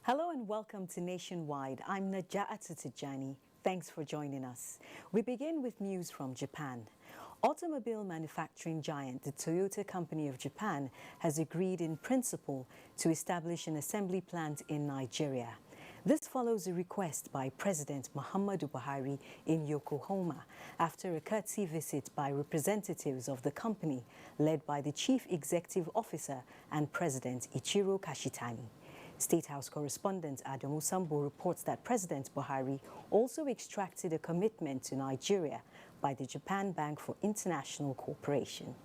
Hello and welcome to Nationwide. I'm Naja'atu Tijani. Thanks for joining us. We begin with news from Japan. Automobile manufacturing giant, the Toyota Company of Japan, has agreed in principle to establish an assembly plant in Nigeria. This follows a request by President Muhammadu Buhari in Yokohama after a courtesy visit by representatives of the company led by the Chief Executive Officer and President Ichiro Kashitani. State House correspondent Adamu Sambo reports that President Buhari also extracted a commitment to Nigeria by the Japan Bank for International Cooperation.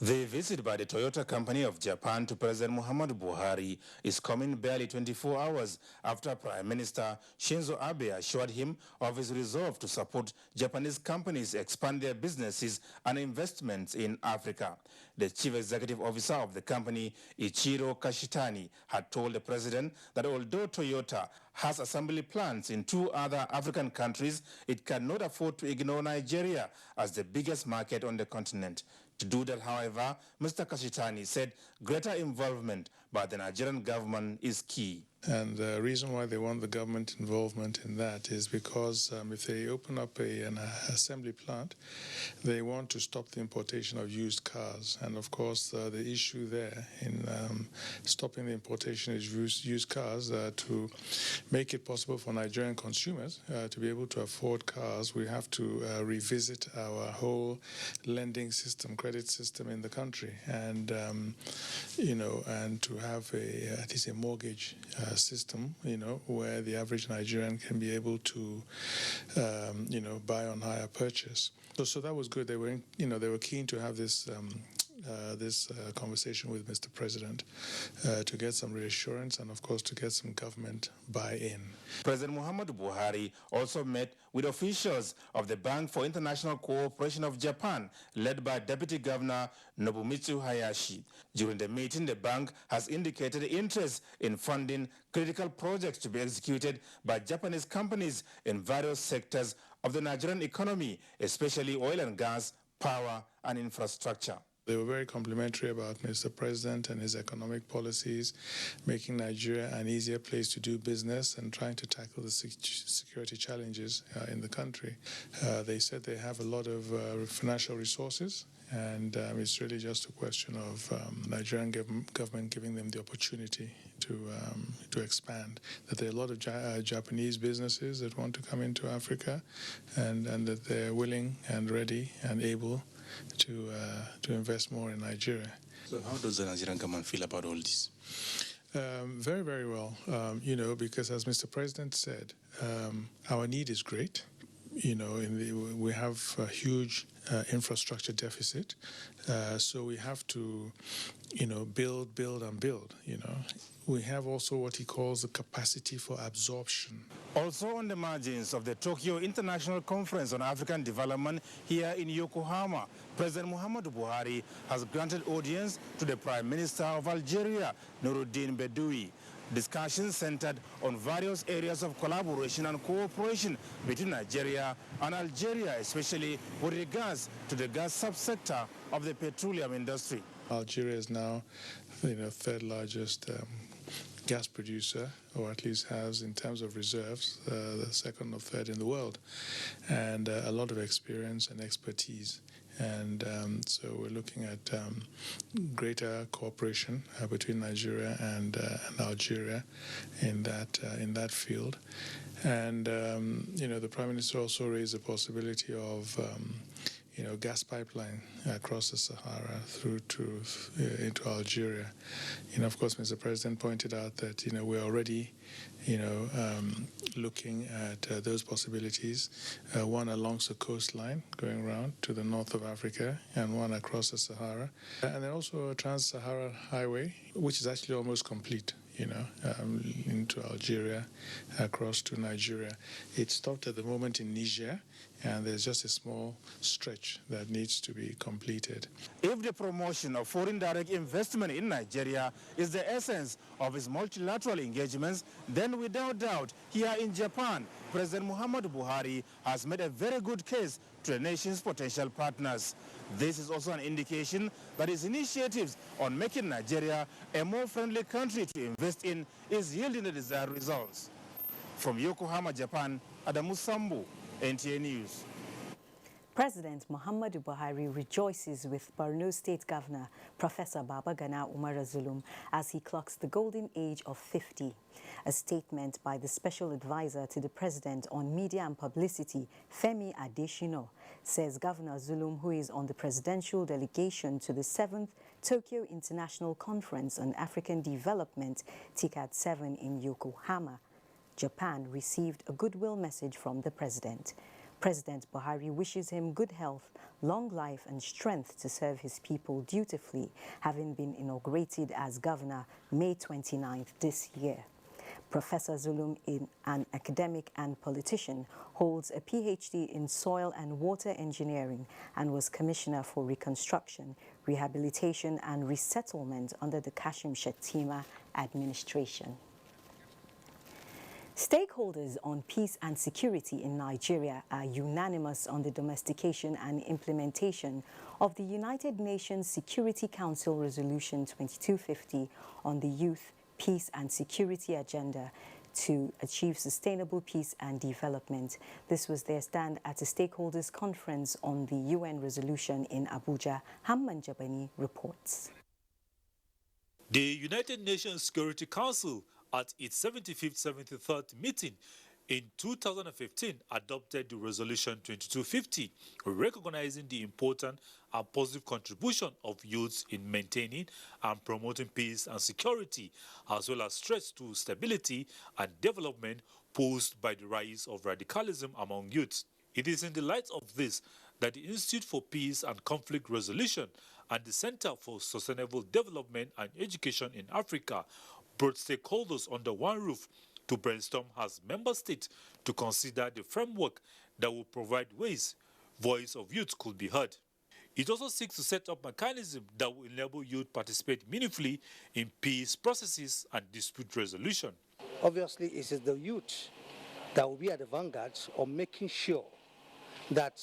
The visit by the Toyota Company of Japan to President Muhammadu Buhari is coming barely 24 hours after Prime Minister Shinzo Abe assured him of his resolve to support Japanese companies expand their businesses and investments in Africa. The Chief Executive Officer of the company, Ichiro Kashitani, had told the president that although Toyota has assembly plants in 2 other African countries, it cannot afford to ignore Nigeria as the biggest market on the continent. To do that, however, Mr. Kashitani said greater involvement by the Nigerian government is key. And the reason why they want the government involvement in that is because if they open up an assembly plant, they want to stop the importation of used cars. And of course, the issue there in stopping the importation of used cars to make it possible for Nigerian consumers to be able to afford cars, we have to revisit our whole lending system, credit system in the country, and and to have at least a mortgage system, where the average Nigerian can be able to, buy on hire purchase. So that was good. They were, they were keen to have this conversation with Mr. President to get some reassurance and, of course, to get some government buy-in. President Muhammadu Buhari also met with officials of the Bank for International Cooperation of Japan, led by Deputy Governor Nobumitsu Hayashi. During the meeting, the bank has indicated interest in funding critical projects to be executed by Japanese companies in various sectors of the Nigerian economy, especially oil and gas, power, and infrastructure. They were very complimentary about Mr. President and his economic policies, making Nigeria an easier place to do business and trying to tackle the security challenges in the country. They said they have a lot of financial resources, and it's really just a question of Nigerian government giving them the opportunity to expand. That there are a lot of Japanese businesses that want to come into Africa, and that they're willing and ready and able to invest more in Nigeria. So how does the Nigerian government feel about all this? Very, very well, because as Mr. President said, our need is great. We have a huge infrastructure deficit, so we have to, build and build, We have also what he calls the capacity for absorption. Also on the margins of the Tokyo International Conference on African Development here in Yokohama, President Muhammadu Buhari has granted audience to the Prime Minister of Algeria, Noureddin Bedoui. Discussions centered on various areas of collaboration and cooperation between Nigeria and Algeria, especially with regards to the gas subsector of the petroleum industry. Algeria is now, third largest gas producer, or at least has in terms of reserves, the second or third in the world, and a lot of experience and expertise. And so we're looking at greater cooperation between Nigeria and Algeria in that field. And the Prime Minister also raised the possibility of gas pipeline across the Sahara through to into Algeria. Of course, Mr. President pointed out that we're already looking at those possibilities, one along the coastline going around to the north of Africa and one across the Sahara, and then also a Trans-Saharan highway, which is actually almost complete. Into Algeria, across to Nigeria. It stopped at the moment in Niger, and there's just a small stretch that needs to be completed. If the promotion of foreign direct investment in Nigeria is the essence of his multilateral engagements, then without doubt, here in Japan, President Muhammadu Buhari has made a very good case to the nation's potential partners. This is also an indication that his initiatives on making Nigeria a more friendly country to invest in is yielding the desired results. From Yokohama, Japan, Adamu Sambu, NTA News. President Muhammadu Buhari rejoices with Borno State Governor Professor Babagana Umar Zulum as he clocks the golden age of 50. A statement by the Special Advisor to the President on Media and Publicity, Femi Adesina, says Governor Zulum, who is on the presidential delegation to the 7th Tokyo International Conference on African Development, TICAD 7 in Yokohama, Japan, received a goodwill message from the President. President Buhari wishes him good health, long life and strength to serve his people dutifully, having been inaugurated as governor May 29th this year. Professor Zulum, an academic and politician, holds a PhD in soil and water engineering and was Commissioner for Reconstruction, Rehabilitation and Resettlement under the Kashim Shettima administration. Stakeholders on peace and security in Nigeria are unanimous on the domestication and implementation of the United Nations Security Council Resolution 2250 on the youth, peace and security agenda to achieve sustainable peace and development. This was their stand at a stakeholders conference on the UN resolution in Abuja. Hamman Jabani reports. The United Nations Security Council at its 73rd meeting in 2015 adopted the Resolution 2250, recognizing the important and positive contribution of youths in maintaining and promoting peace and security, as well as threats to stability and development posed by the rise of radicalism among youths. It is in the light of this that the Institute for Peace and Conflict Resolution and the Center for Sustainable Development and Education in Africa brought stakeholders under one roof to brainstorm as member states to consider the framework that will provide ways voice of youth could be heard. It also seeks to set up mechanisms that will enable youth participate meaningfully in peace processes and dispute resolution. Obviously, it is the youth that will be at the vanguard of making sure that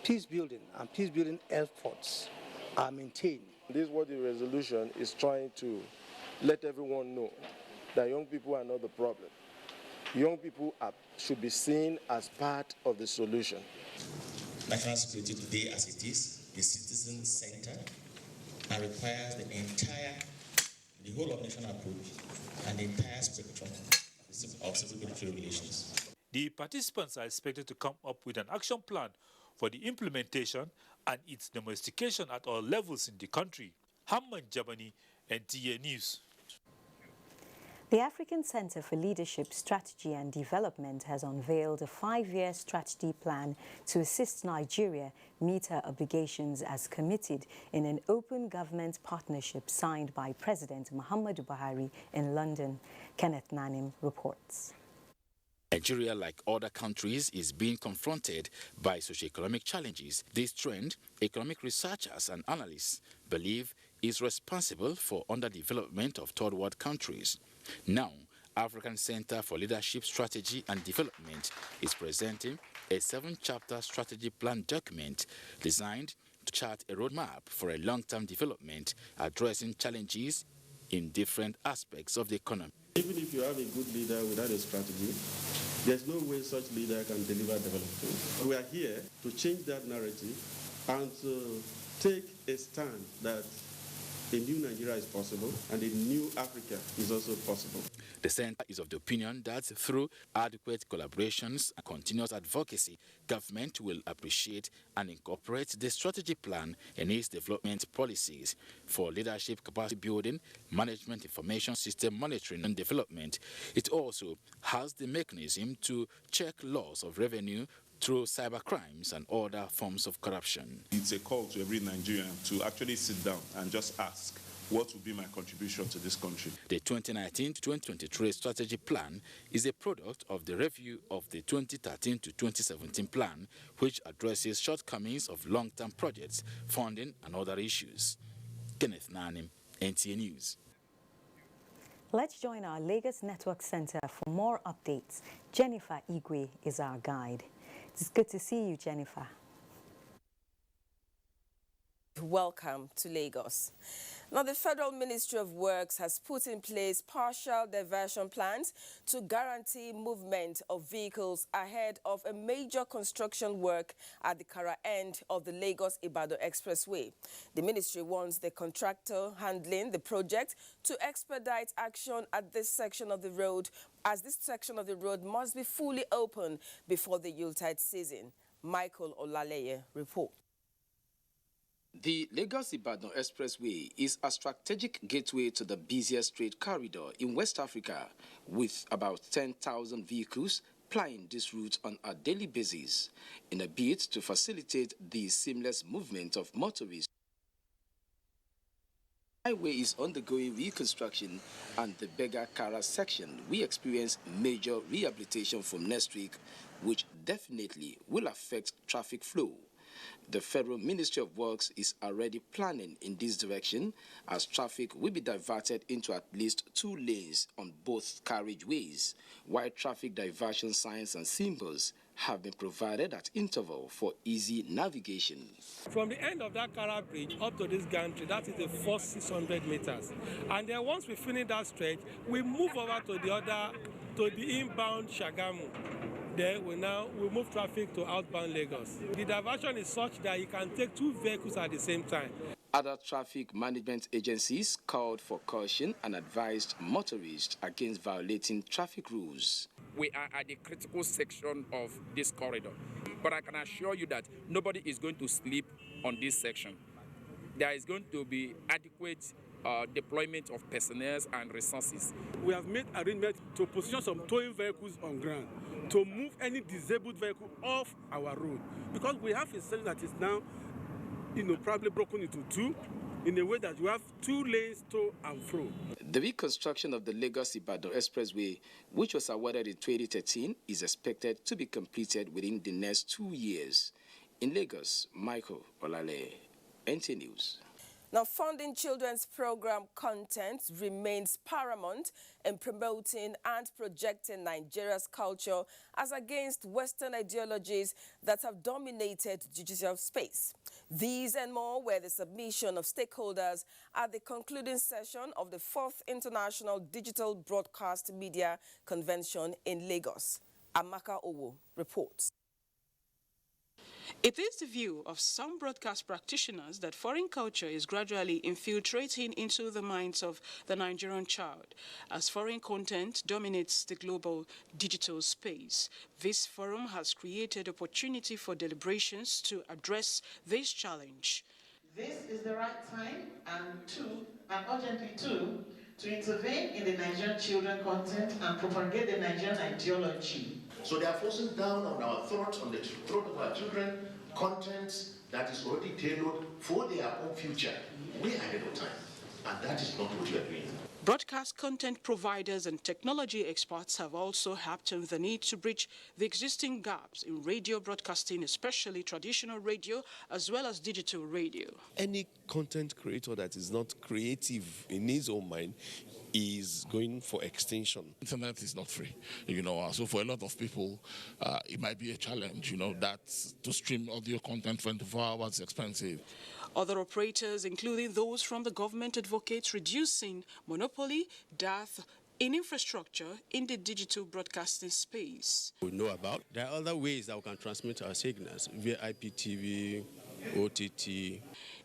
peace building and peace building efforts are maintained. This is what the resolution is trying to let everyone know, that young people are not the problem. Young people should be seen as part of the solution. National security today, as it is citizen-centered and requires the whole of national approach and the entire spectrum of civil military relations. The participants are expected to come up with an action plan for the implementation and its domestication at all levels in the country. Hamman Jabani, NTA News. The African Center for Leadership, Strategy and Development has unveiled a 5-year strategy plan to assist Nigeria meet her obligations as committed in an open government partnership signed by President Muhammadu Buhari in London. Kenneth Nanim reports. Nigeria, like other countries, is being confronted by socioeconomic challenges. This trend, economic researchers and analysts believe, is responsible for underdevelopment of third world countries. Now, African Center for Leadership, Strategy and Development is presenting a 7-chapter strategy plan document designed to chart a roadmap for a long-term development addressing challenges in different aspects of the economy. Even if you have a good leader without a strategy, there's no way such leader can deliver development. We are here to change that narrative and to take a stand that A new Nigeria is possible, and a new Africa is also possible. The Centre is of the opinion that through adequate collaborations and continuous advocacy, government will appreciate and incorporate the strategy plan in its development policies for leadership capacity building, management information system monitoring and development. It also has the mechanism to check loss of revenue through cybercrimes and other forms of corruption. It's a call to every Nigerian to actually sit down and just ask, what will be my contribution to this country? The 2019-2023 strategy plan is a product of the review of the 2013-2017 plan, which addresses shortcomings of long-term projects, funding and other issues. Kenneth Nanim, NTA News. Let's join our Lagos Network Center for more updates. Jennifer Igwe is our guide. It's good to see you, Jennifer. Welcome to Lagos. Now, the Federal Ministry of Works has put in place partial diversion plans to guarantee movement of vehicles ahead of a major construction work at the Kara end of the Lagos-Ibadan Expressway. The ministry wants the contractor handling the project to expedite action at this section of the road, as this section of the road must be fully open before the Yuletide season. Michael Olaleye reports. The Lagos-Ibadan Expressway is a strategic gateway to the busiest trade corridor in West Africa, with about 10,000 vehicles plying this route on a daily basis, in a bid to facilitate the seamless movement of motorists. The highway is undergoing reconstruction, and the Bega-Kara section will experience major rehabilitation from next week, which definitely will affect traffic flow. The Federal Ministry of Works is already planning in this direction, as traffic will be diverted into at least 2 lanes on both carriageways, while traffic diversion signs and symbols have been provided at interval for easy navigation. From the end of that Kara Bridge up to this gantry, that is the first 600 meters. And then once we finish that stretch, we move over to the inbound Shagamu. Then we move traffic to outbound Lagos. The diversion is such that you can take 2 vehicles at the same time. Other traffic management agencies called for caution and advised motorists against violating traffic rules. We are at the critical section of this corridor, but I can assure you that nobody is going to sleep on this section. There is going to be adequate deployment of personnel and resources. We have made arrangements to position some towing vehicles on ground to move any disabled vehicle off our road, because we have a section that is now, probably broken into 2, in a way that you have 2 lanes to and fro. The reconstruction of the Lagos-Ibadan Expressway, which was awarded in 2013, is expected to be completed within the next 2 years. In Lagos, Michael Olale, NTA News. Now, funding children's program content remains paramount in promoting and projecting Nigeria's culture as against Western ideologies that have dominated digital space. These and more were the submission of stakeholders at the concluding session of the 4th International Digital Broadcast Media Convention in Lagos. Amaka Owo reports. It is the view of some broadcast practitioners that foreign culture is gradually infiltrating into the minds of the Nigerian child as foreign content dominates the global digital space. This forum has created opportunity for deliberations to address this challenge. This is the right time and urgently to intervene in the Nigerian children content and propagate the Nigerian ideology. So they are forcing down on our throats, on the throat of our children, content that is already tailored for their own future. Way ahead of time. And that is not what we are doing. Broadcast content providers and technology experts have also harped on the need to bridge the existing gaps in radio broadcasting, especially traditional radio as well as digital radio. Any content creator that is not creative in his own mind is going for extinction. Internet is not free, so for a lot of people, it might be a challenge, that to stream audio content 24 hours is expensive. Other operators, including those from the government, advocate reducing monopoly, dearth in infrastructure in the digital broadcasting space. We know about. There are other ways that we can transmit our signals via IPTV, OTT.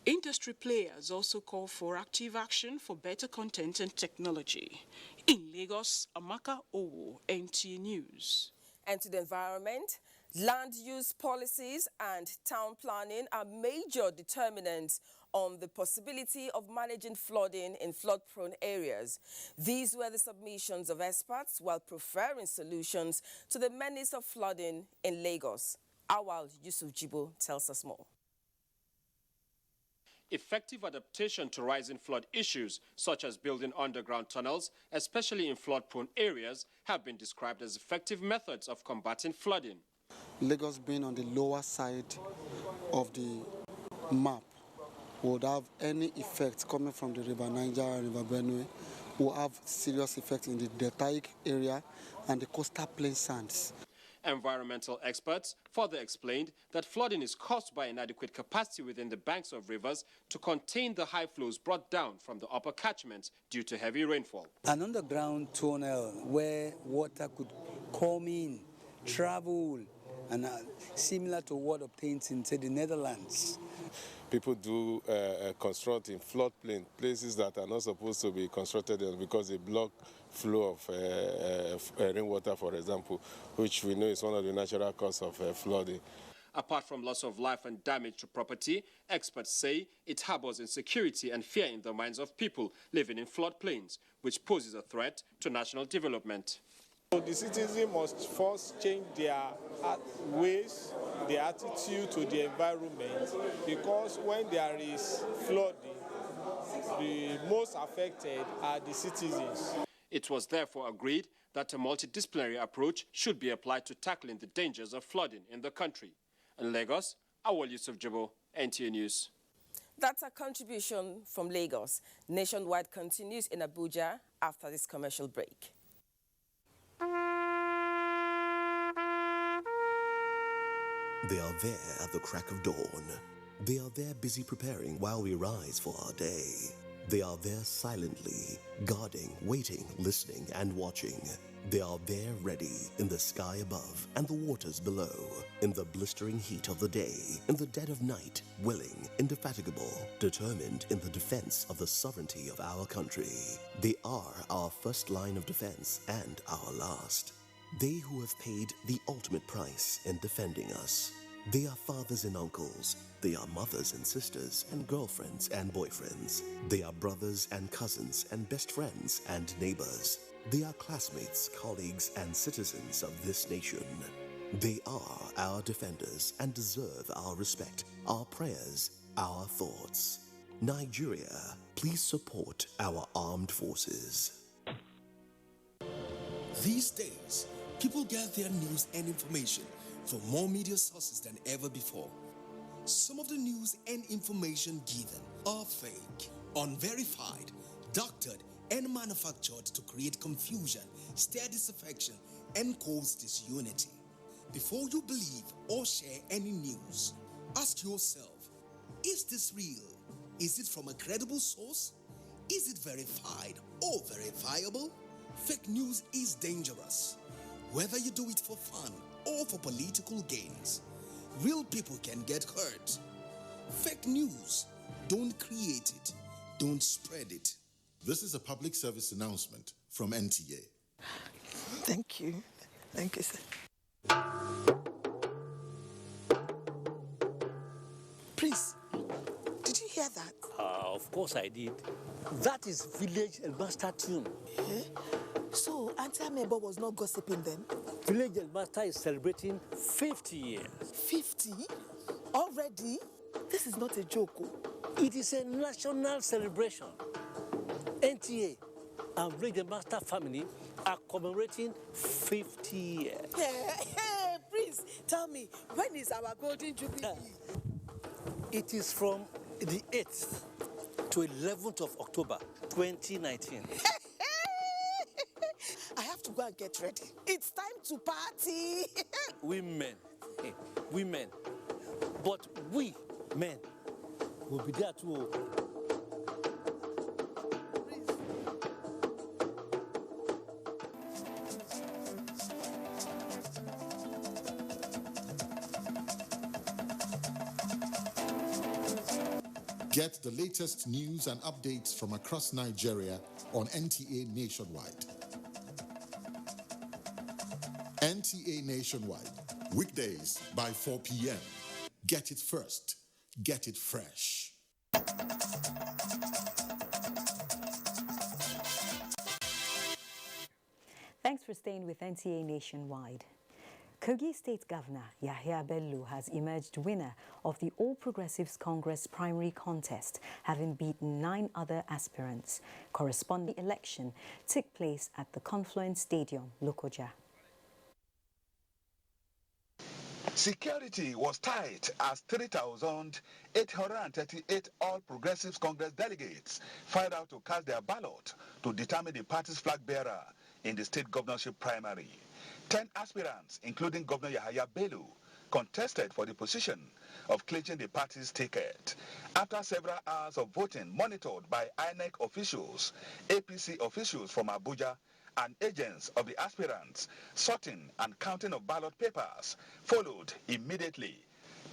Industry players also call for active action for better content and technology. In Lagos, Amaka Owo, NTA News. And to the environment, land use policies and town planning are major determinants on the possibility of managing flooding in flood-prone areas. These were the submissions of experts while preferring solutions to the menace of flooding in Lagos. Awal Yusuf Jibo tells us more. Effective adaptation to rising flood issues, such as building underground tunnels, especially in flood-prone areas, have been described as effective methods of combating flooding. Lagos being on the lower side of the map would have any effect coming from the River Niger and River Benue, will have serious effect in the deltaic area and the coastal plain sands. Environmental experts further explained that flooding is caused by inadequate capacity within the banks of rivers to contain the high flows brought down from the upper catchments due to heavy rainfall. An underground tunnel where water could come in, travel, and similar to what obtained in, say, the Netherlands. People do construct in floodplain, places that are not supposed to be constructed because they block flow of rainwater, for example, which we know is one of the natural causes of flooding. Apart from loss of life and damage to property, experts say it harbors insecurity and fear in the minds of people living in floodplains, which poses a threat to national development. So the citizens must first change their ways, their attitude to the environment, because when there is flooding, the most affected are the citizens. It was therefore agreed that a multidisciplinary approach should be applied to tackling the dangers of flooding in the country. In Lagos, Awal Yusuf Jibo, NTA News. That's a contribution from Lagos. Nationwide continues in Abuja after this commercial break. They are there at the crack of dawn. They are there busy preparing while we rise for our day. They are there silently, guarding, waiting, listening, and watching. They are there ready in the sky above and the waters below, in the blistering heat of the day, in the dead of night, willing, indefatigable, determined in the defense of the sovereignty of our country. They are our first line of defense and our last. They who have paid the ultimate price in defending us. They are fathers and uncles. They are mothers and sisters and girlfriends and boyfriends. They are brothers and cousins and best friends and neighbors. They are classmates, colleagues, and citizens of this nation. They are our defenders and deserve our respect, our prayers, our thoughts. Nigeria, please support our armed forces. These days, people get their news and information from more media sources than ever before. Some of the news and information given are fake, unverified, doctored, and manufactured to create confusion, stir disaffection, and cause disunity. Before you believe or share any news, ask yourself, is this real? Is it from a credible source? Is it verified or verifiable? Fake news is dangerous. Whether you do it for fun or for political gains, real people can get hurt. Fake news, don't create it, don't spread it. This is a public service announcement from NTA. Thank you. Thank you, sir. Prince, did you hear that? Of course I did. That is village master tune. Eh? So, Auntie Amebo was not gossiping then? Village master is celebrating 50 years. 50? Already? This is not a joke. It is a national celebration. NTA and Village Master family are commemorating 50 years. Hey, Prince, tell me, when is our golden jubilee? It is from the 8th to 11th of October, 2019. I have to go and get ready. It's time to party. Women. But we, men, will be there too. Get the latest news and updates from across Nigeria on NTA Nationwide. NTA Nationwide, weekdays by 4 p.m. Get it first. Get it fresh. Thanks for staying with NTA Nationwide. Kogi State Governor Yahya Bello has emerged winner of the All Progressives Congress primary contest, having beaten 9 other aspirants. Corresponding election took place at the Confluence Stadium, Lokoja. Security was tight as 3,838 All Progressives Congress delegates filed out to cast their ballot to determine the party's flag bearer in the state governorship primary. 10 aspirants, including Governor Yahya Bello, contested for the position of clinching the party's ticket. After several hours of voting monitored by INEC officials, APC officials from Abuja, and agents of the aspirants, sorting and counting of ballot papers followed immediately.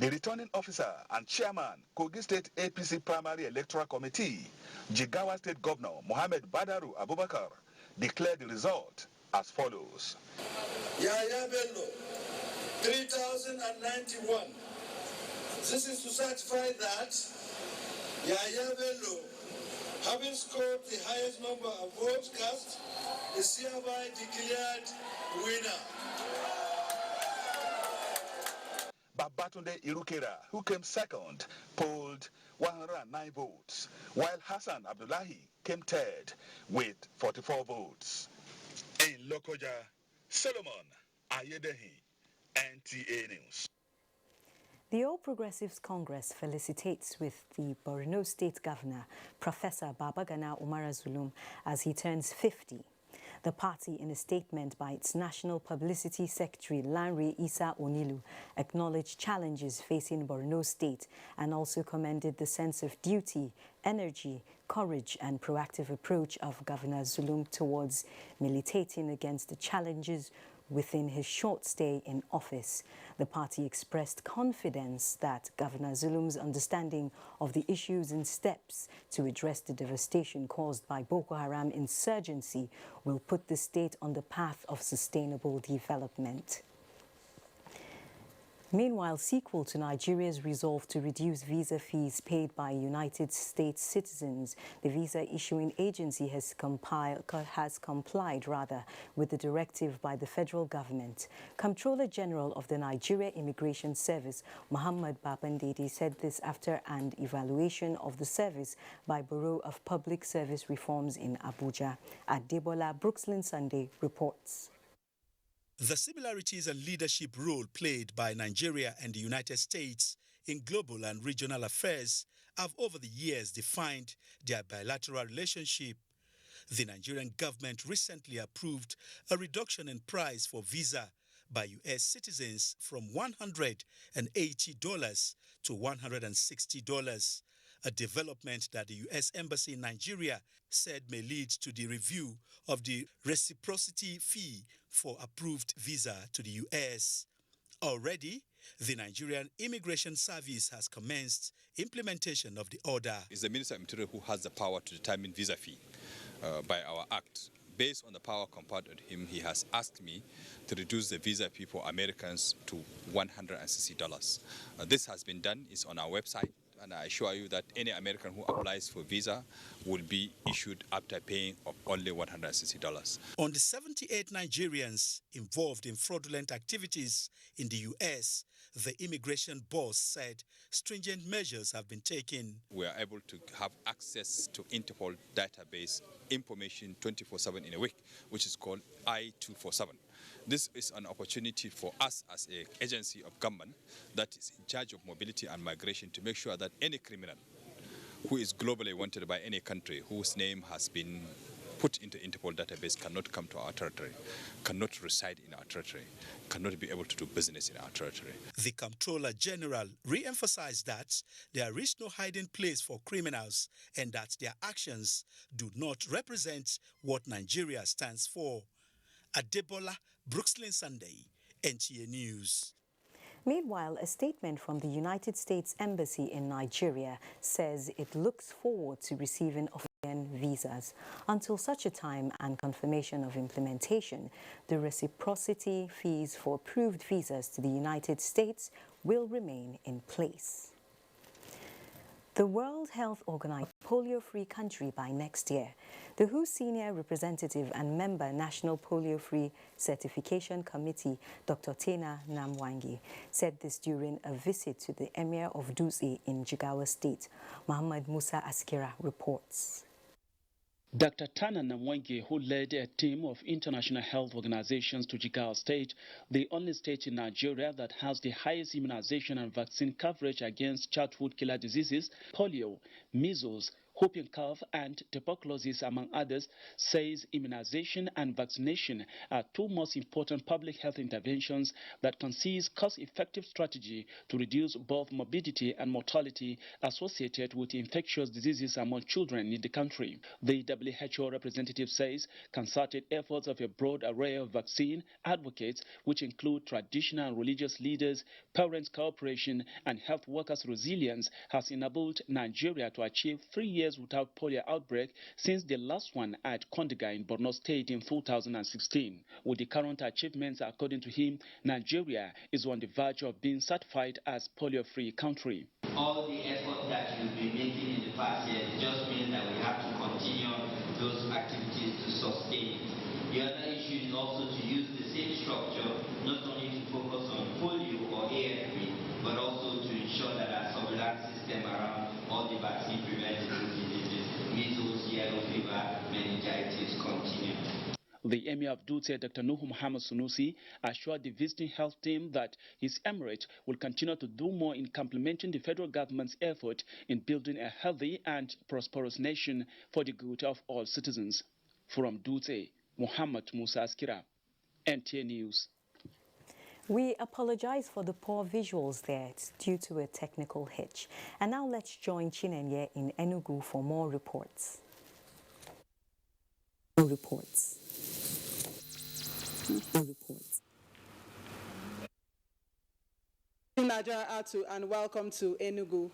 The returning officer and chairman, Kogi State APC Primary Electoral Committee, Jigawa State Governor Mohammed Badaru Abubakar, declared the result as follows. Yahya Bello, 3,091. This is to certify that Yahya Bello, having scored the highest number of votes cast, is hereby declared winner. Babatunde Irukera, who came second, polled 109 votes, while Hassan Abdullahi came third with 44 votes. In Lokoja, Solomon Ayedehi, NTA News. The All Progressives Congress felicitates with the Borno State Governor, Professor Babagana Umara Zulum, as he turns 50. The party, in a statement by its National Publicity Secretary, Lanre Isa Onilu, acknowledged challenges facing Borno State and also commended the sense of duty, energy, courage and proactive approach of Governor Zulum towards militating against the challenges within his short stay in office. The party expressed confidence that Governor Zulum's understanding of the issues and steps to address the devastation caused by Boko Haram insurgency will put the state on the path of sustainable development. Meanwhile, sequel to Nigeria's resolve to reduce visa fees paid by United States citizens, the visa issuing agency has complied with the directive by the federal government. Comptroller General of the Nigeria Immigration Service, Muhammad Babandede, said this after an evaluation of the service by Bureau of Public Service Reforms in Abuja. Adebola Brookslyn Sunday reports. The similarities and leadership role played by Nigeria and the United States in global and regional affairs have over the years defined their bilateral relationship. The Nigerian government recently approved a reduction in price for visa by U.S. citizens from $180 to $160, a development that the U.S. Embassy in Nigeria said may lead to the review of the reciprocity fee for approved visa to the U.S. Already, the Nigerian Immigration Service has commenced implementation of the order. It's the Minister of Interior who has the power to determine visa fee by our act. Based on the power conferred on him, he has asked me to reduce the visa fee for Americans to $160. This has been done, it's on our website. And I assure you that any American who applies for visa will be issued after paying only $160. On the 78 Nigerians involved in fraudulent activities in the U.S., the immigration boss said stringent measures have been taken. We are able to have access to Interpol database information 24/7 in a week, which is called I-247. This is an opportunity for us as an agency of government that is in charge of mobility and migration to make sure that any criminal who is globally wanted by any country whose name has been put into Interpol database cannot come to our territory, cannot reside in our territory, cannot be able to do business in our territory. The Comptroller General re-emphasized that there is no hiding place for criminals and that their actions do not represent what Nigeria stands for. Adebola Brookslyn Sunday, NTA News. Meanwhile, a statement from the United States Embassy in Nigeria says it looks forward to receiving African visas. Until such a time and confirmation of implementation, the reciprocity fees for approved visas to the United States will remain in place. The World Health Organization polio-free country by next year. The WHO senior representative and member National Polio-Free Certification Committee, Dr. Tena Namwangi, said this during a visit to the Emir of Dutse in Jigawa State. Muhammad Musa Askira reports. Dr. Tana Namwangi, who led a team of international health organizations to Jigawa State, the only state in Nigeria that has the highest immunization and vaccine coverage against childhood killer diseases, polio, measles, whooping cough and tuberculosis, among others, says immunization and vaccination are two most important public health interventions that can seize cost-effective strategy to reduce both morbidity and mortality associated with infectious diseases among children in the country. The WHO representative says concerted efforts of a broad array of vaccine advocates, which include traditional and religious leaders, parents' cooperation, and health workers' resilience, has enabled Nigeria to achieve 3 years without polio outbreak since the last one at Kondiga in Borno State in 2016. With the current achievements, according to him, Nigeria is on the verge of being certified as polio-free country. All the effort that you've been making in the past years just means that we have to continue those activities to sustain. The other issue is also to use the same structure not only to focus on polio or AFP, but also to ensure that our surveillance system around all the vaccine preventable diseases, measles, yellow fever, meningitis, continue. The Emir of Dutse, Dr. Nuhu Muhammad Sunusi, assured the visiting health team that his emirate will continue to do more in complementing the federal government's effort in building a healthy and prosperous nation for the good of all citizens. From Dutse, Muhammad Musa Askira, NTA News. We apologize for the poor visuals there. It's due to a technical hitch. And now let's join Chinenye in Enugu for more reports. Naja Atu, and welcome to Enugu.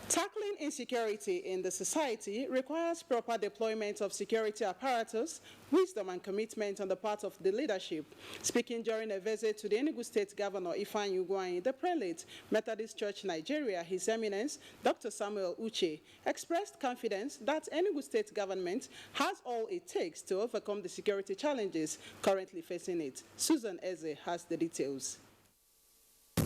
Tackling insecurity in the society requires proper deployment of security apparatus, wisdom and commitment on the part of the leadership. Speaking during a visit to the Enugu State Governor Ifeanyi Ugwuanyi, the prelate, Methodist Church Nigeria, His Eminence, Dr. Samuel Uche, expressed confidence that Enugu State government has all it takes to overcome the security challenges currently facing it. Susan Eze has the details.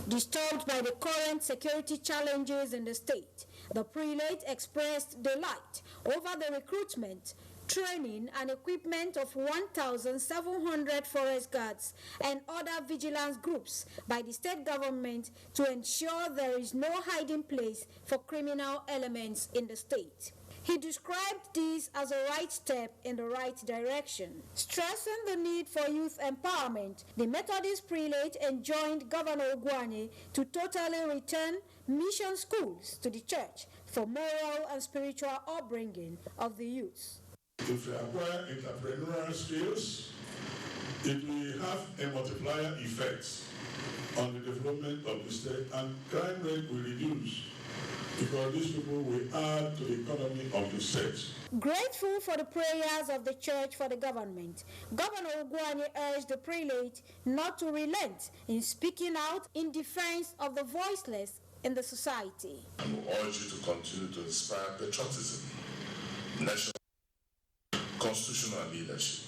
Disturbed by the current security challenges in the state, the prelate expressed delight over the recruitment, training and equipment of 1,700 forest guards and other vigilance groups by the state government to ensure there is no hiding place for criminal elements in the state. He described this as a right step in the right direction. Stressing the need for youth empowerment, the Methodist prelate enjoined Governor Ugwuanyi to totally return mission schools to the church for moral and spiritual upbringing of the youth. If we acquire entrepreneurial skills, it will have a multiplier effect on the development of the state, and crime rate will reduce, because these people will add to the economy of the state. Grateful for the prayers of the church for the government, Governor Ugwuanyi urged the prelate not to relent in speaking out in defense of the voiceless in the society. I will urge you to continue to inspire patriotism, national, constitutional leadership,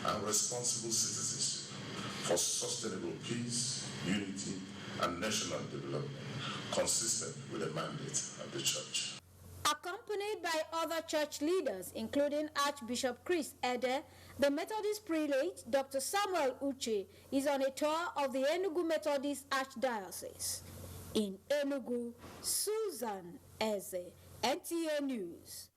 and responsible citizenship for sustainable peace, unity, and national development, consistent with the mandate of the church. Accompanied by other church leaders, including Archbishop Chris Ede, the Methodist prelate, Dr. Samuel Uche, is on a tour of the Enugu Methodist Archdiocese. In Enugu, Susan Eze, NTA News.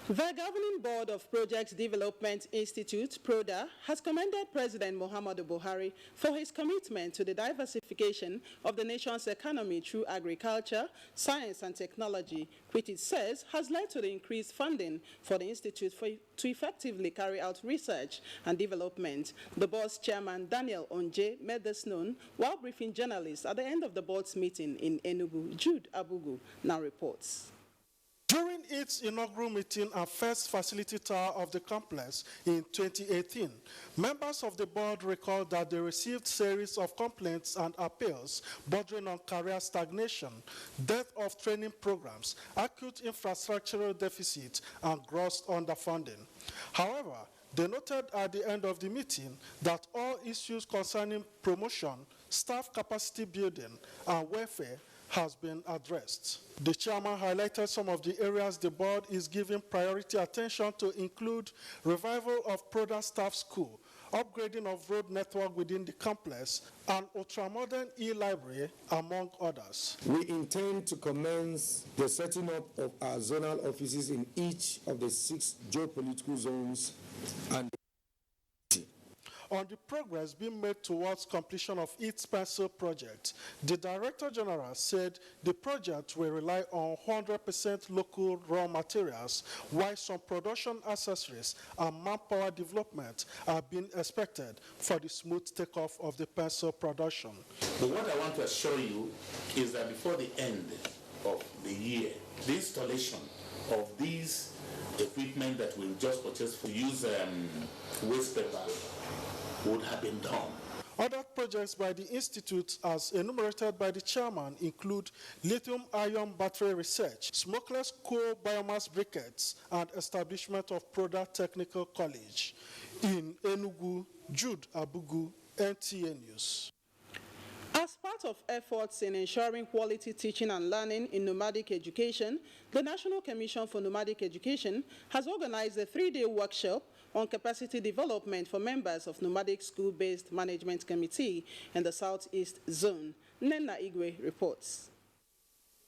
The Governing Board of Project Development Institute, PRODA, has commended President Muhammadu Buhari for his commitment to the diversification of the nation's economy through agriculture, science and technology, which it says has led to the increased funding for the institute to effectively carry out research and development. The board's chairman, Daniel Onje, made this known while briefing journalists at the end of the board's meeting in Enugu. Jude Abugu now reports. During its inaugural meeting at first facility tower of the complex in 2018, members of the board recalled that they received series of complaints and appeals bordering on career stagnation, dearth of training programs, acute infrastructural deficit, and gross underfunding. However, they noted at the end of the meeting that all issues concerning promotion, staff capacity building, and welfare has been addressed. The chairman highlighted some of the areas the board is giving priority attention to include revival of PRODA Staff School, upgrading of road network within the complex, and ultramodern e-library, among others. We intend to commence the setting up of our zonal offices in each of the 6 geopolitical zones and on the progress being made towards completion of its pencil project, the Director General said the project will rely on 100% local raw materials, while some production accessories and manpower development are being expected for the smooth takeoff of the pencil production. But what I want to assure you is that before the end of the year, the installation of these equipment that we just purchased for use waste paper would have been done. Other projects by the Institute, as enumerated by the chairman, include lithium-ion battery research, smokeless coal biomass briquettes, and establishment of PRODA Technical College. In Enugu, Jude Abugu, NTA News. As part of efforts in ensuring quality teaching and learning in nomadic education, the National Commission for Nomadic Education has organized a 3-day workshop on capacity development for members of Nomadic School-Based Management Committee in the Southeast Zone. Nena Igwe reports.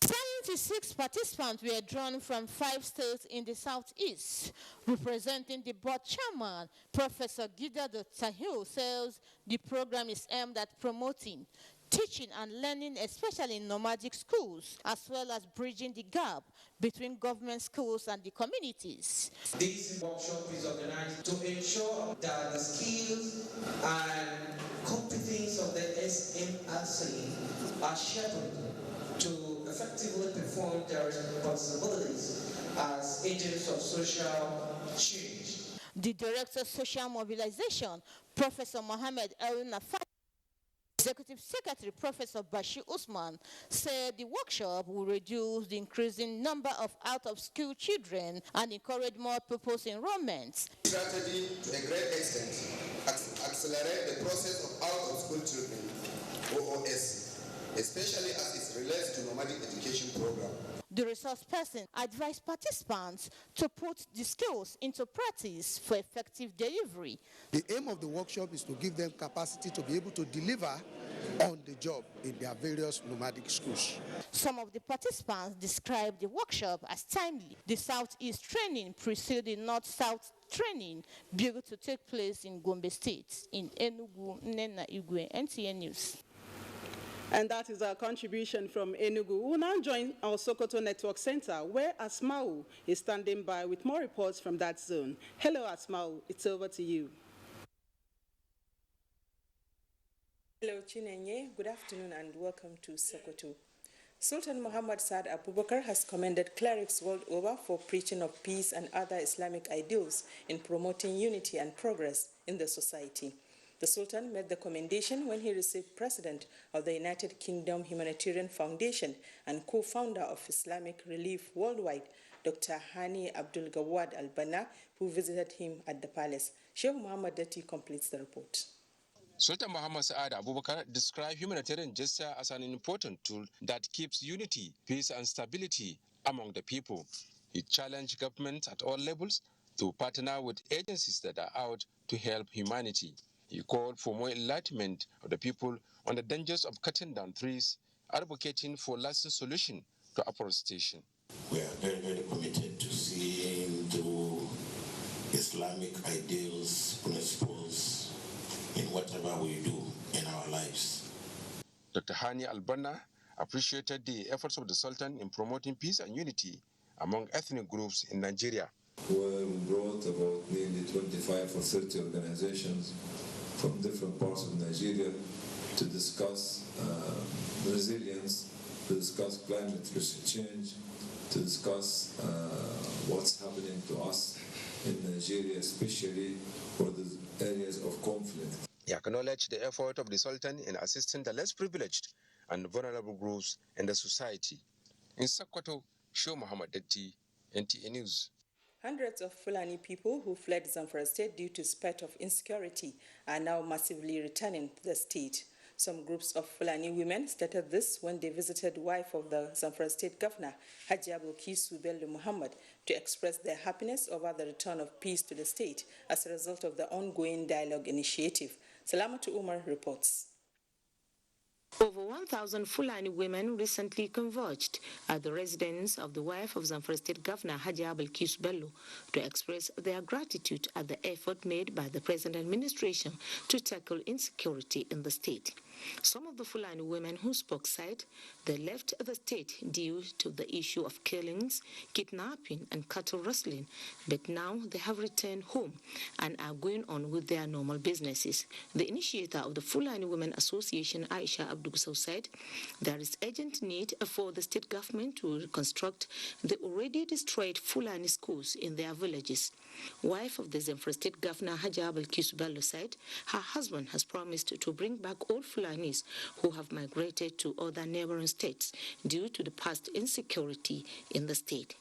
76 participants were drawn from 5 states in the Southeast. Representing the board chairman, Professor Gidado Tahil, says the program is aimed at promoting teaching and learning, especially in nomadic schools, as well as bridging the gap between government schools and the communities. This workshop is organized to ensure that the skills and competence of the SMRC are shepherded to effectively perform their responsibilities as agents of social change. The Director of Social Mobilization, Professor Mohammed El Nafat, Executive Secretary Professor Bashir Usman, said the workshop will reduce the increasing number of out-of-school children and encourage more purpose enrollments. Strategy, to a great extent, accelerate the process of out-of-school children, OOS, especially as it relates to nomadic education program. The resource person advised participants to put the skills into practice for effective delivery. The aim of the workshop is to give them capacity to be able to deliver on the job in their various nomadic schools. Some of the participants described the workshop as timely. The Southeast training preceded North-South training due to take place in Gombe State. In Enugu, Nena Igwe, NTA News. And that is our contribution from Enugu. We'll now join our Sokoto Network Center, where Asmau is standing by with more reports from that zone. Hello, Asmau. It's over to you. Hello, Chinenye. Good afternoon and welcome to Sokoto. Sultan Muhammad Saad Abubakar has commended clerics world over for preaching of peace and other Islamic ideals in promoting unity and progress in the society. The Sultan made the commendation when he received President of the United Kingdom Humanitarian Foundation and co-founder of Islamic Relief Worldwide, Dr. Hani Abdul Gawad Al-Banna, who visited him at the palace. Sheikh Muhammad Dati completes the report. Sultan Muhammad Saad Abubakar described humanitarian gesture as an important tool that keeps unity, peace and stability among the people. He challenged government at all levels to partner with agencies that are out to help humanity. He called for more enlightenment of the people on the dangers of cutting down trees, advocating for lasting solution to afforestation. We are very, very committed to seeing through Islamic ideals, principles in whatever we do in our lives. Dr. Hani Al-Banna appreciated the efforts of the Sultan in promoting peace and unity among ethnic groups in Nigeria. Where we brought about nearly 25 or 30 organizations from different parts of Nigeria to discuss resilience, to discuss climate change, to discuss what's happening to us in Nigeria, especially for the areas of conflict. He acknowledged the effort of the Sultan in assisting the less privileged and vulnerable groups in the society. In Sokoto, Show Muhammad Detti, NTA News. Hundreds of Fulani people who fled Zamfara state due to spate of insecurity are now massively returning to the state. Some groups of Fulani women stated this when they visited wife of the Zamfara state governor, Haji Bilkisu Bello Muhammad, to express their happiness over the return of peace to the state as a result of the ongoing dialogue initiative. Salamatu Umar reports. Over 1,000 Fulani women recently converged at the residence of the wife of Zamfara State Governor Haji Bilkisu Bello to express their gratitude at the effort made by the present administration to tackle insecurity in the state. Some of the Fulani women who spoke said they left the state due to the issue of killings, kidnapping and cattle rustling, but now they have returned home and are going on with their normal businesses. The initiator of the Fulani Women Association, Aisha Abdugusau, said there is urgent need for the state government to reconstruct the already destroyed Fulani schools in their villages. Wife of the Zamfara State Governor Haji Bilkisu Bello said her husband has promised to bring back all Fulanis who have migrated to other neighboring states due to the past insecurity in the state.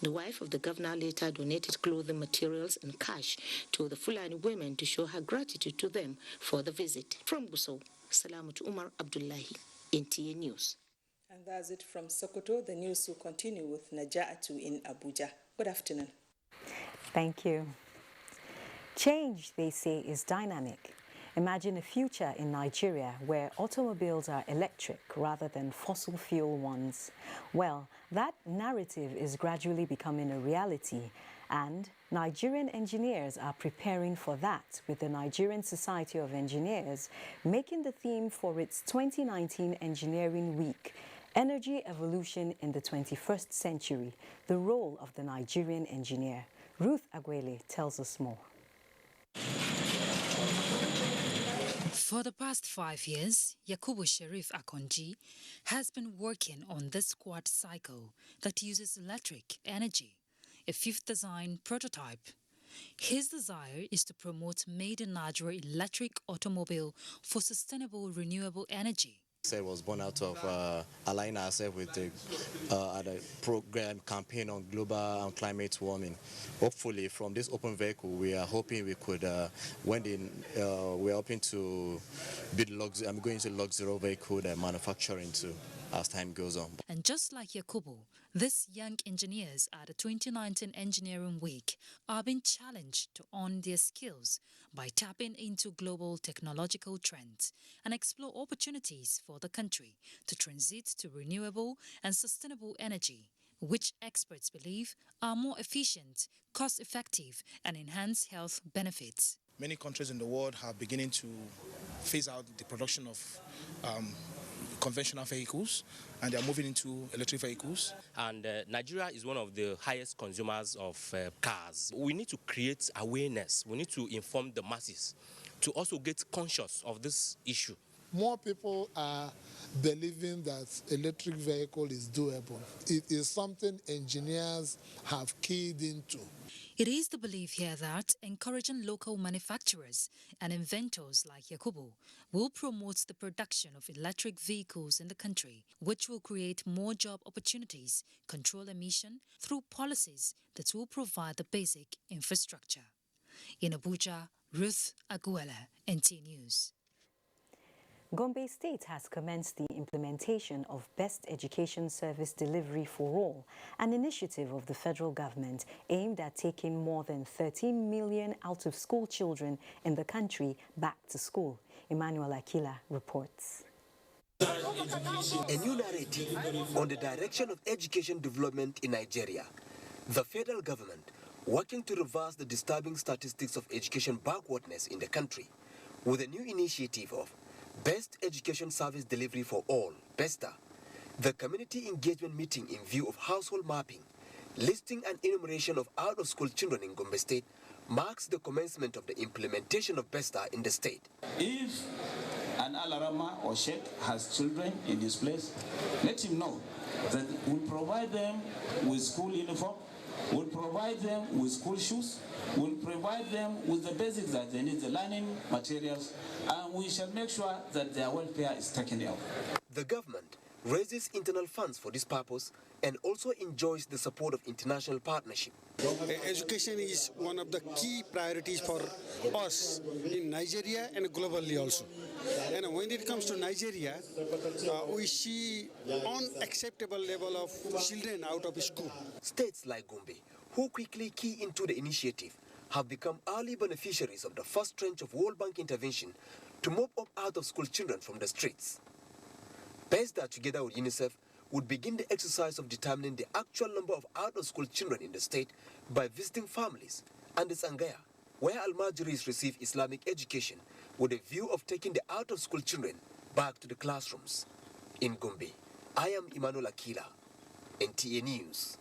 The wife of the governor later donated clothing materials and cash to the Fulani women to show her gratitude to them for the visit. From Gusau, Salamatu Umar Abdullahi, NTA News. And that's it from Sokoto. The news will continue with Naja'atu in Abuja. Good afternoon. Thank you. Change, they say, is dynamic. Imagine a future in Nigeria where automobiles are electric rather than fossil fuel ones. Well, that narrative is gradually becoming a reality, and Nigerian engineers are preparing for that, with the Nigerian Society of Engineers making the theme for its 2019 Engineering Week, Energy Evolution in the 21st Century, the role of the Nigerian engineer. Ruth Agwele tells us more. For the past 5 years, Yakubu Sharif Akonji has been working on this quad cycle that uses electric energy, a fifth design prototype. His desire is to promote made-in-Nigeria electric automobile for sustainable renewable energy. It was born out of aligning ourselves with the program campaign on global climate warming. Hopefully, from this open vehicle, we are hoping we could, we are hoping to build I'm going to luxury vehicle manufacturing too, as time goes on. And just like Yakubu, these young engineers at the 2019 Engineering Week are being challenged to hone their skills by tapping into global technological trends and explore opportunities for the country to transit to renewable and sustainable energy, which experts believe are more efficient, cost-effective, and enhance health benefits. Many countries in the world are beginning to phase out the production of conventional vehicles, and they are moving into electric vehicles. And Nigeria is one of the highest consumers of cars. We need to create awareness. We need to inform the masses to also get conscious of this issue. More people are believing that electric vehicle is doable. It is something engineers have keyed into. It is the belief here that encouraging local manufacturers and inventors like Yakubu will promote the production of electric vehicles in the country, which will create more job opportunities, control emission through policies that will provide the basic infrastructure. In Abuja, Ruth Aguela, NT News. Gombe State has commenced the implementation of Best Education Service Delivery for All, an initiative of the federal government aimed at taking more than 13 million out-of-school children in the country back to school. Emmanuel Akila reports. A new narrative on the direction of education development in Nigeria. The federal government, working to reverse the disturbing statistics of education backwardness in the country with a new initiative of Best Education Service Delivery for All, BESTA. The community engagement meeting in view of household mapping, listing and enumeration of out-of-school children in Gombe State marks the commencement of the implementation of BESTA in the state. If an Alarama or Sheikh has children in this place, let him know that we'll provide them with school uniform, we'll provide them with school shoes, we'll provide them with the basics that they need, the learning materials, and we shall make sure that their welfare is taken care of. The government raises internal funds for this purpose and also enjoys the support of international partnership. Education is one of the key priorities for us in Nigeria and globally also. And when it comes to Nigeria, we see unacceptable level of children out of school. States like Gombe, who quickly key into the initiative, have become early beneficiaries of the first tranche of World Bank intervention to mop up out-of-school children from the streets. BESTA, together with UNICEF, would begin the exercise of determining the actual number of out-of-school children in the state by visiting families and the Sangaya, where Almajiris receive Islamic education, with a view of taking the out-of-school children back to the classrooms. In Gombe, I am Emmanuel Akila, NTA News.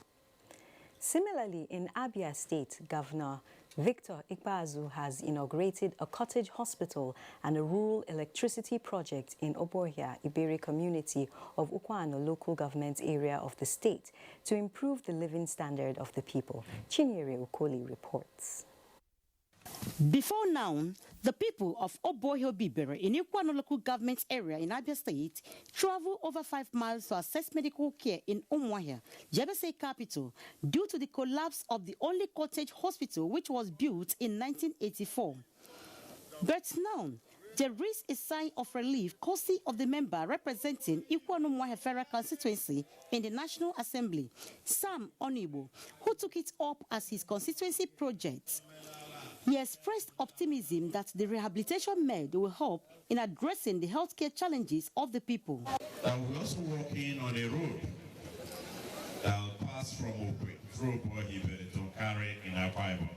Similarly, in Abia State, Governor Victor Ikpeazu has inaugurated a cottage hospital and a rural electricity project in Obohia, Iberi community of Ukwano local government area of the state to improve the living standard of the people. Chinyere Okoli reports. Before now, the people of Obohio Bibere in Ukwano local government area in Abia State travel over 5 miles to access medical care in Umuahia, Jebese capital, due to the collapse of the only cottage hospital which was built in 1984. But now, there is a sign of relief courtesy of the member representing Ukwano Umuahia Federal constituency in the National Assembly, Sam Onibo, who took it up as his constituency project. He expressed optimism that the rehabilitation made will help in addressing the healthcare challenges of the people. We're also working on a road that will pass from Okwe through Obohia to carry in Akwa Ibom.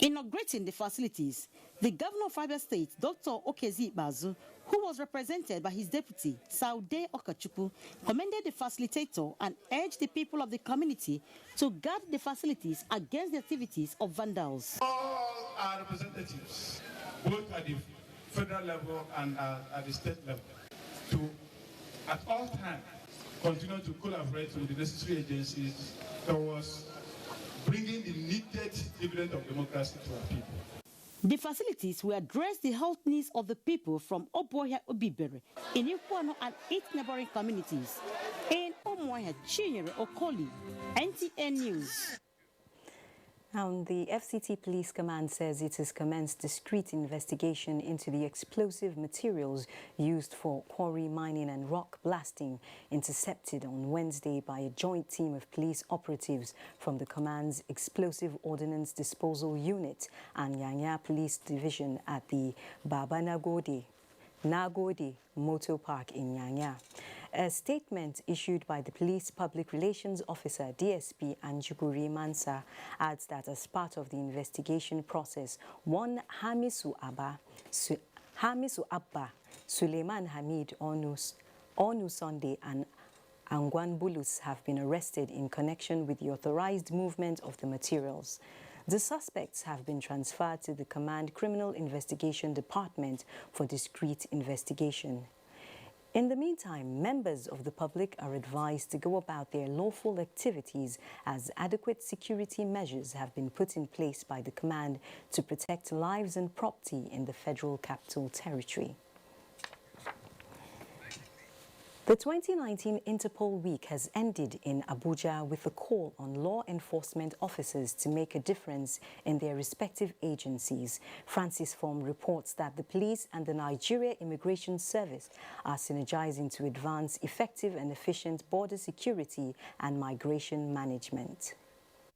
Inaugurating the facilities, the governor of Abia State, Dr. Okezi Ikpeazu, who was represented by his deputy, Saude Okachukwu, commended the facilitator and urged the people of the community to guard the facilities against the activities of vandals. All our representatives, both at the federal level and at the state level, to at all times continue to collaborate with the necessary agencies towards bringing the needed dividend of democracy to our people. The facilities will address the health needs of the people from Obohia Obibere in Ukwano and 8 neighboring communities. In Umuahia, Chinyere Okoli, NTA News. Now, the FCT Police Command says it has commenced discreet investigation into the explosive materials used for quarry mining and rock blasting intercepted on Wednesday by a joint team of police operatives from the command's Explosive Ordnance Disposal Unit and Nyanya Police Division at the Baba Nagode Motor Park in Nyanya. A statement issued by the police public relations officer, DSP Anjuguri Mansa, adds that as part of the investigation process, one Hamisu Abba, Suleiman Hamid Onu Sunday, and Angwan Bulus have been arrested in connection with the authorized movement of the materials. The suspects have been transferred to the Command Criminal Investigation Department for discreet investigation. In the meantime, members of the public are advised to go about their lawful activities as adequate security measures have been put in place by the command to protect lives and property in the Federal Capital Territory. The 2019 Interpol Week has ended in Abuja with a call on law enforcement officers to make a difference in their respective agencies. Francis Form reports that the police and the Nigeria Immigration Service are synergizing to advance effective and efficient border security and migration management.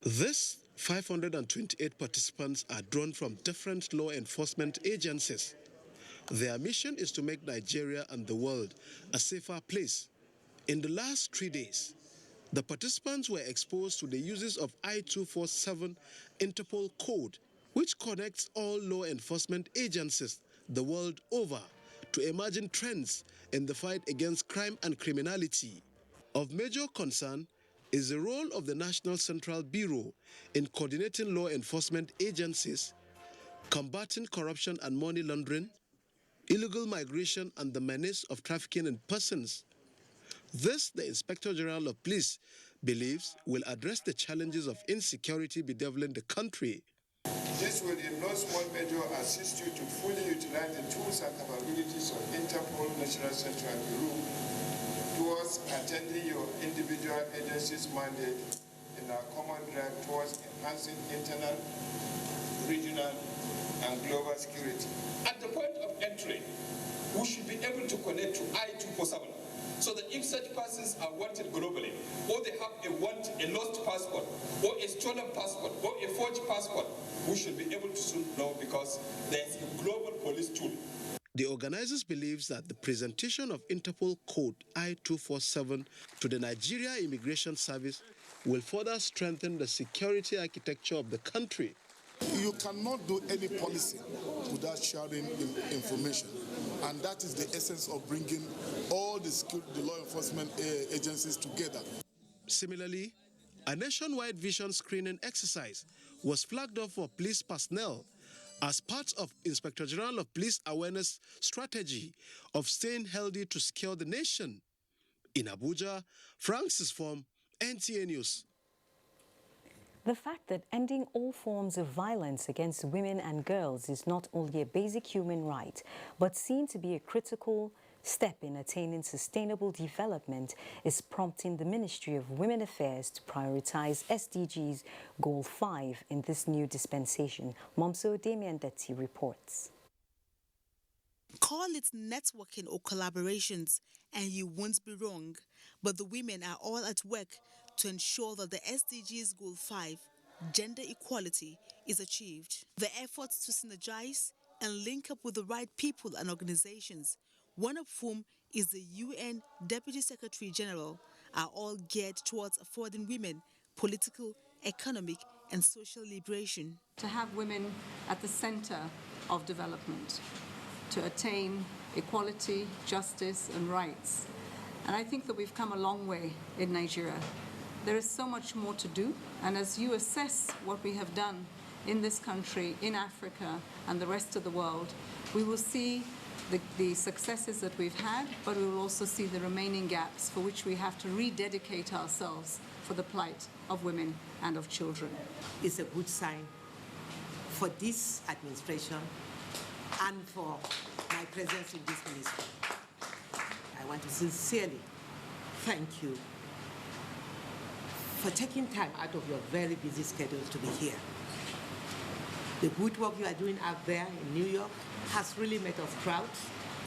This 528 participants are drawn from different law enforcement agencies. Their mission is to make Nigeria and the world a safer place. In the last 3 days, the participants were exposed to the uses of I-247 Interpol Code, which connects all law enforcement agencies the world over to emerging trends in the fight against crime and criminality. Of major concern is the role of the National Central Bureau in coordinating law enforcement agencies, combating corruption and money laundering, illegal migration and the menace of trafficking in persons. This, the Inspector General of Police believes, will address the challenges of insecurity bedeviling the country. This will in no small measure assist you to fully utilize the tools and capabilities of Interpol National Central Bureau towards attending your individual agency's mandate in our common drive towards enhancing internal, regional, and global security. At the point of entry, we should be able to connect to I-247 so that if such persons are wanted globally, or they have a lost passport, or a stolen passport, or a forged passport, we should be able to soon know because there's a global police tool. The organizers believe that the presentation of Interpol Code I-247 to the Nigeria Immigration Service will further strengthen the security architecture of the country. You cannot do any policy without sharing information, and that is the essence of bringing all the law enforcement agencies together. Similarly, a nationwide vision screening exercise was flagged off for police personnel as part of Inspector General of Police awareness strategy of staying healthy to secure the nation. In Abuja, Francis Form, NTA News. The fact that ending all forms of violence against women and girls is not only a basic human right, but seen to be a critical step in attaining sustainable development is prompting the Ministry of Women Affairs to prioritize SDGs Goal 5 in this new dispensation. Momso Damian Deti reports. Call it networking or collaborations and you won't be wrong, but the women are all at work to ensure that the SDGs Goal 5, gender equality, is achieved. The efforts to synergize and link up with the right people and organizations, one of whom is the UN Deputy Secretary General, are all geared towards affording women political, economic, and social liberation. To have women at the center of development, to attain equality, justice, and rights. And I think that we've come a long way in Nigeria. There is so much more to do, and as you assess what we have done in this country, in Africa, and the rest of the world, we will see the successes that we've had, but we will also see the remaining gaps for which we have to rededicate ourselves for the plight of women and of children. It's a good sign for this administration and for my presence in this ministry. I want to sincerely thank you for taking time out of your very busy schedule to be here. The good work you are doing out there in New York has really made us proud.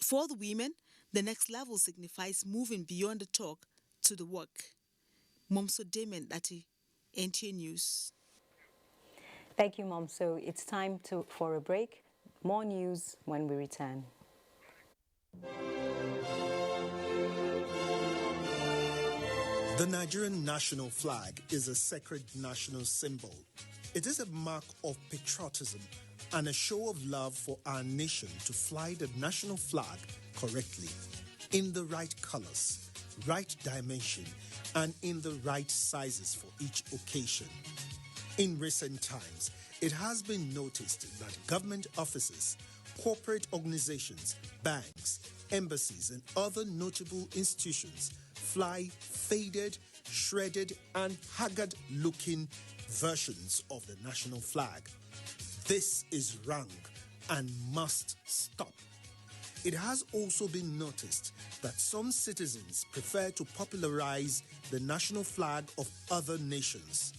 For the women, the next level signifies moving beyond the talk to the work. Momso Damian Dati, NTA News. Thank you, Momso. It's time for a break. More news when we return. The Nigerian national flag is a sacred national symbol. It is a mark of patriotism and a show of love for our nation to fly the national flag correctly, in the right colors, right dimension, and in the right sizes for each occasion. In recent times, it has been noticed that government offices, corporate organizations, banks, embassies, and other notable institutions fly faded, shredded, and haggard-looking versions of the national flag. This is wrong and must stop. It has also been noticed that some citizens prefer to popularize the national flag of other nations.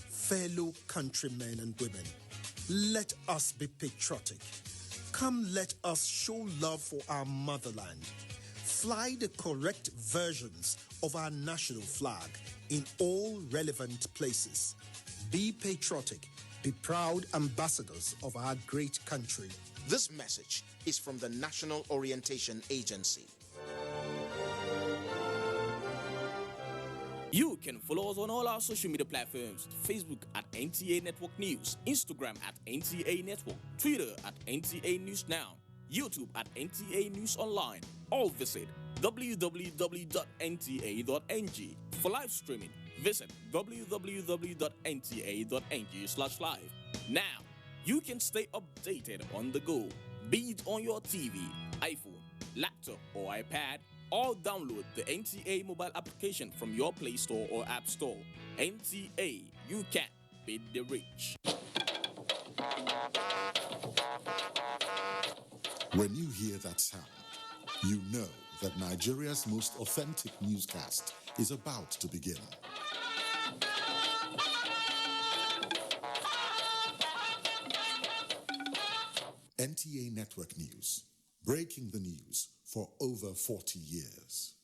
Fellow countrymen and women, let us be patriotic. Come, let us show love for our motherland. Fly the correct versions of our national flag in all relevant places. Be patriotic. Be proud ambassadors of our great country. This message is from the National Orientation Agency. You can follow us on all our social media platforms: Facebook at NTA Network News, Instagram at NTA Network, Twitter at NTA News Now, YouTube at NTA News Online. Or visit www.nta.ng. For live streaming, visit www.nta.ng/live. Now, you can stay updated on the go, be it on your TV, iPhone, laptop, or iPad, or download the NTA mobile application from your Play Store or App Store. NTA, you can beat the rich. When you hear that sound, you know that Nigeria's most authentic newscast is about to begin. NTA Network News, breaking the news for over 40 years.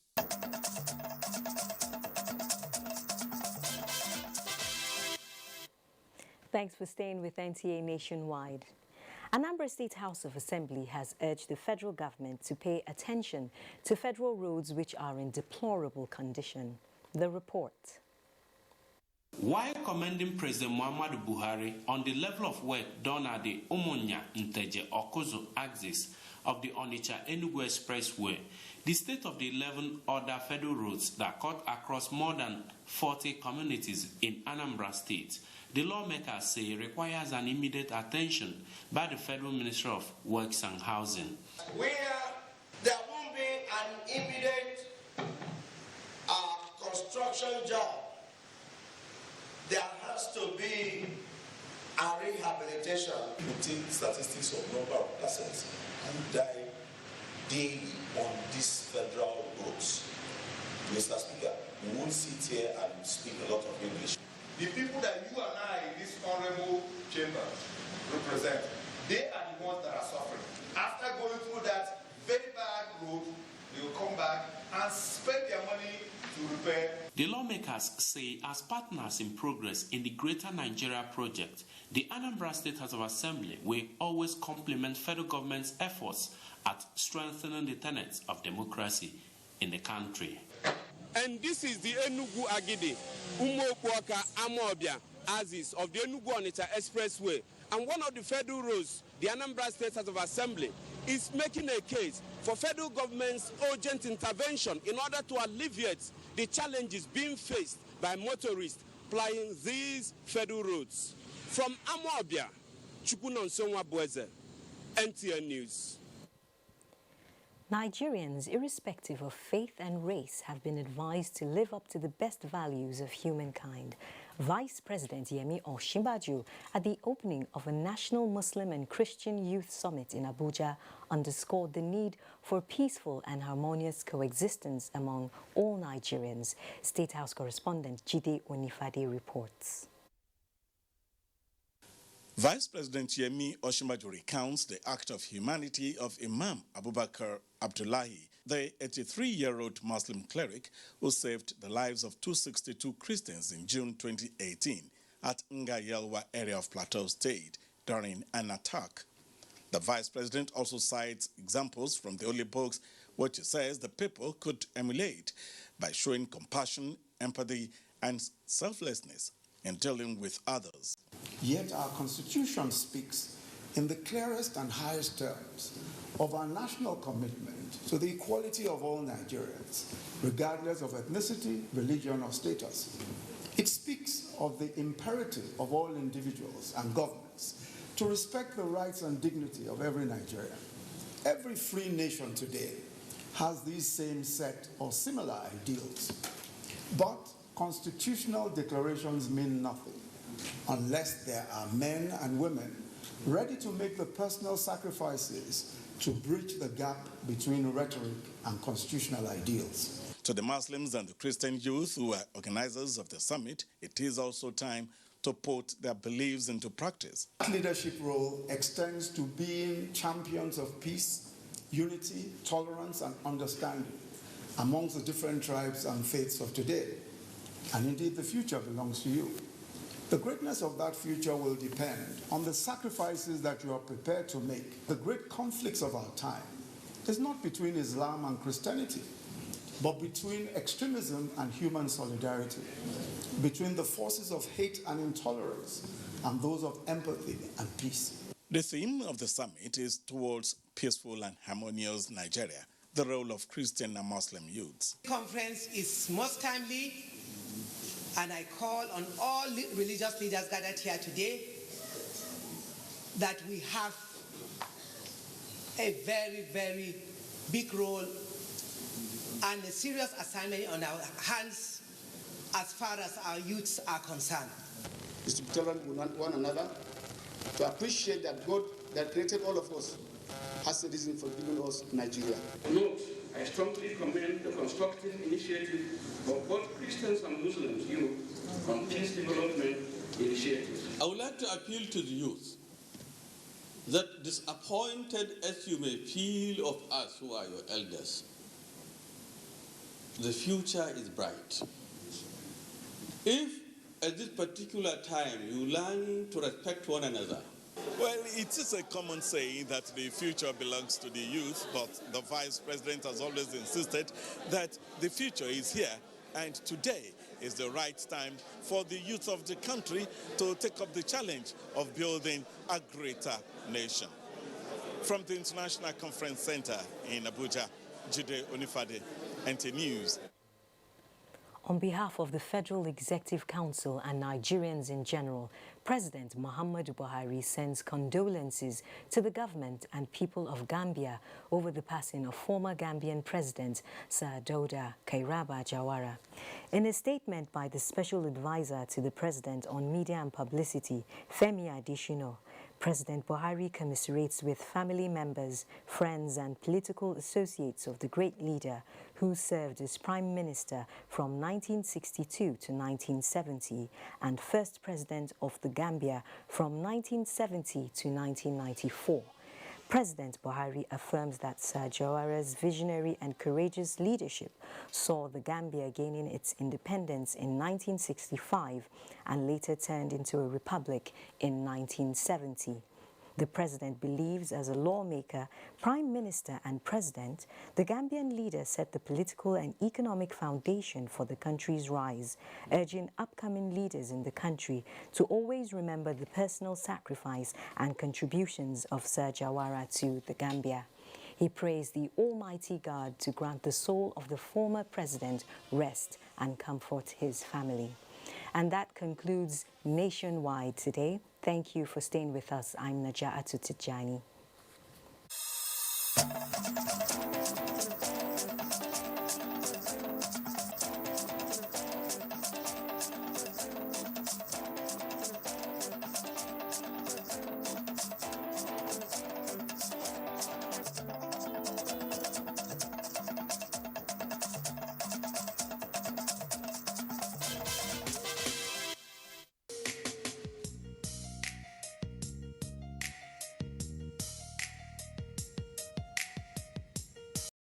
Thanks for staying with NTA Nationwide. Anambra State House of Assembly has urged the federal government to pay attention to federal roads which are in deplorable condition. The report. While commending President Muhammadu Buhari on the level of work done at the Umunya Nteje Okozo axis of the Onitsha-Enugu Expressway, the state of the 11 other federal roads that cut across more than 40 communities in Anambra State, the lawmakers say requires an immediate attention by the Federal Ministry of Works and Housing. Where there won't be an immediate construction job, there has to be a rehabilitation. You take statistics of number of persons who die daily on these federal roads. Mr. Speaker, we won't sit here and speak a lot of English. The people that you and I in this honorable chamber represent, they are the ones that are suffering. After going through that very bad road, they will come back and spend their money to repair. The lawmakers say as partners in progress in the Greater Nigeria project, the Anambra State House of Assembly will always complement federal government's efforts at strengthening the tenets of democracy in the country. And this is the Enugu Agidi, Umuokuoka Amobia axis of the Enugu Onitsha Expressway. And one of the federal roads, the Anambra State House of Assembly, is making a case for federal government's urgent intervention in order to alleviate the challenges being faced by motorists plying these federal roads. From Amobia, Chukwunonsonwa Bueze, NTN News. Nigerians, irrespective of faith and race, have been advised to live up to the best values of humankind. Vice President Yemi Osinbajo, at the opening of a National Muslim and Christian Youth Summit in Abuja, underscored the need for peaceful and harmonious coexistence among all Nigerians. State House correspondent Jide Onifade reports. Vice President Yemi Osinbajo recounts the act of humanity of Imam Abubakar Abdullahi, the 83-year-old Muslim cleric who saved the lives of 262 Christians in June 2018 at Nga-Yelwa area of Plateau State during an attack. The Vice President also cites examples from the holy books which he says the people could emulate by showing compassion, empathy, and selflessness in dealing with others. Yet our Constitution speaks in the clearest and highest terms of our national commitment to the equality of all Nigerians, regardless of ethnicity, religion, or status. It speaks of the imperative of all individuals and governments to respect the rights and dignity of every Nigerian. Every free nation today has these same set or similar ideals, but constitutional declarations mean nothing unless there are men and women ready to make the personal sacrifices to bridge the gap between rhetoric and constitutional ideals. To the Muslims and the Christian youth who are organizers of the summit, it is also time to put their beliefs into practice. That leadership role extends to being champions of peace, unity, tolerance, and understanding amongst the different tribes and faiths of today. And indeed, the future belongs to you. The greatness of that future will depend on the sacrifices that you are prepared to make. The great conflicts of our time is not between Islam and Christianity. but between extremism and human solidarity, between the forces of hate and intolerance and those of empathy and peace. The theme of the summit is towards peaceful and harmonious Nigeria, the role of Christian and Muslim youths. The conference is most timely, and I call on all religious leaders gathered here today that we have a very, very big role and a serious assignment on our hands as far as our youths are concerned. Is to be tolerant with one another, to appreciate that God that created all of us has a reason for giving us Nigeria. Note, I strongly commend the constructive initiative of both Christians and Muslims youth on peace development initiatives. I would like to appeal to the youth that, disappointed as you may feel of us who are your elders, the future is bright. If at this particular time you learn to respect one another. Well, it is a common saying that the future belongs to the youth, but the Vice President has always insisted that the future is here, and today is the right time for the youth of the country to take up the challenge of building a greater nation. From the International Conference Center in Abuja, Jide Onifade, NT News. On behalf of the Federal Executive Council and Nigerians in general, President Muhammadu Buhari sends condolences to the government and people of Gambia over the passing of former Gambian President Sir Dauda Kairaba Jawara. In a statement by the Special Advisor to the President on Media and Publicity, Femi Adesina, President Buhari commiserates with family members, friends and political associates of the great leader who served as Prime Minister from 1962 to 1970 and First President of the Gambia from 1970 to 1994. President Buhari affirms that Sir Jawara's visionary and courageous leadership saw the Gambia gaining its independence in 1965 and later turned into a republic in 1970. The president believes as a lawmaker, prime minister and president, the Gambian leader set the political and economic foundation for the country's rise, urging upcoming leaders in the country to always remember the personal sacrifice and contributions of Sir Jawara to the Gambia. He praised the Almighty God to grant the soul of the former president rest and comfort his family. And that concludes Nationwide today. Thank you for staying with us. I'm Naja'atu Tijani.